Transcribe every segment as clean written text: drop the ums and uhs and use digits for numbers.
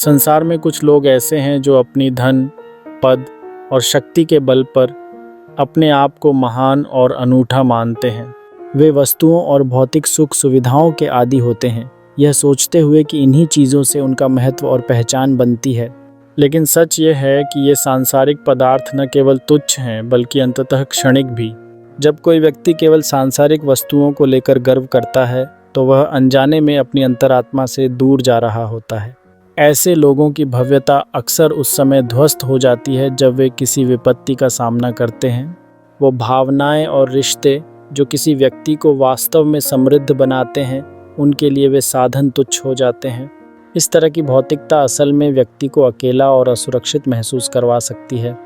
संसार में कुछ लोग ऐसे हैं जो अपनी धन, पद और शक्ति के बल पर अपने आप को महान और अनूठा मानते हैं। वे वस्तुओं और भौतिक सुख सुविधाओं के आदी होते हैं, यह सोचते हुए कि इन्हीं चीज़ों से उनका महत्व और पहचान बनती है। लेकिन सच ये है कि ये सांसारिक पदार्थ न केवल तुच्छ हैं बल्कि अंततः क्षणिक भी। जब कोई व्यक्ति केवल सांसारिक वस्तुओं को लेकर गर्व करता है तो वह अनजाने में अपनी अंतरात्मा से दूर जा रहा होता है। ऐसे लोगों की भव्यता अक्सर उस समय ध्वस्त हो जाती है जब वे किसी विपत्ति का सामना करते हैं। वो भावनाएं और रिश्ते जो किसी व्यक्ति को वास्तव में समृद्ध बनाते हैं, उनके लिए वे साधन तुच्छ हो जाते हैं। इस तरह की भौतिकता असल में व्यक्ति को अकेला और असुरक्षित महसूस करवा सकती है।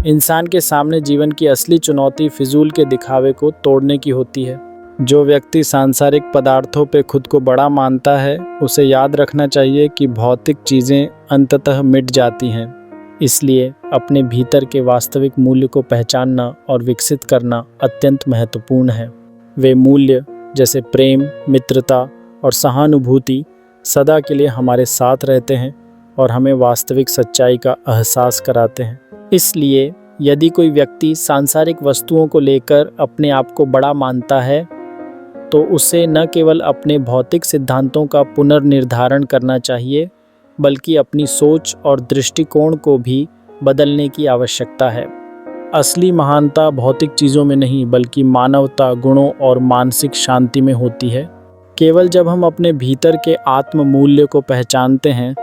इंसान के सामने जीवन की असली चुनौती फिजूल के दिखावे को तोड़ने की होती है। जो व्यक्ति सांसारिक पदार्थों पे खुद को बड़ा मानता है, उसे याद रखना चाहिए कि भौतिक चीज़ें अंततः मिट जाती हैं। इसलिए अपने भीतर के वास्तविक मूल्य को पहचानना और विकसित करना अत्यंत महत्वपूर्ण है। वे मूल्य जैसे प्रेम, मित्रता और सहानुभूति सदा के लिए हमारे साथ रहते हैं और हमें वास्तविक सच्चाई का एहसास कराते हैं। इसलिए यदि कोई व्यक्ति सांसारिक वस्तुओं को लेकर अपने आप को बड़ा मानता है तो उसे न केवल अपने भौतिक सिद्धांतों का पुनर्निर्धारण करना चाहिए बल्कि अपनी सोच और दृष्टिकोण को भी बदलने की आवश्यकता है। असली महानता भौतिक चीज़ों में नहीं बल्कि मानवता, गुणों और मानसिक शांति में होती है। केवल जब हम अपने भीतर के आत्म मूल्य को पहचानते हैं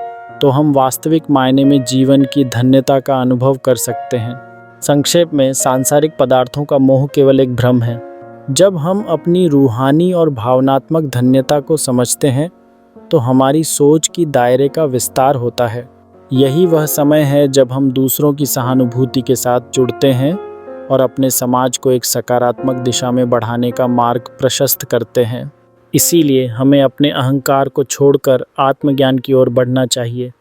तो हम वास्तविक मायने में जीवन की धन्यता का अनुभव कर सकते हैं। संक्षेप में, सांसारिक पदार्थों का मोह केवल एक भ्रम है। जब हम अपनी रूहानी और भावनात्मक धन्यता को समझते हैं तो हमारी सोच की दायरे का विस्तार होता है। यही वह समय है जब हम दूसरों की सहानुभूति के साथ जुड़ते हैं और अपने समाज को एक सकारात्मक दिशा में बढ़ाने का मार्ग प्रशस्त करते हैं। इसीलिए हमें अपने अहंकार को छोड़कर आत्मज्ञान की ओर बढ़ना चाहिए।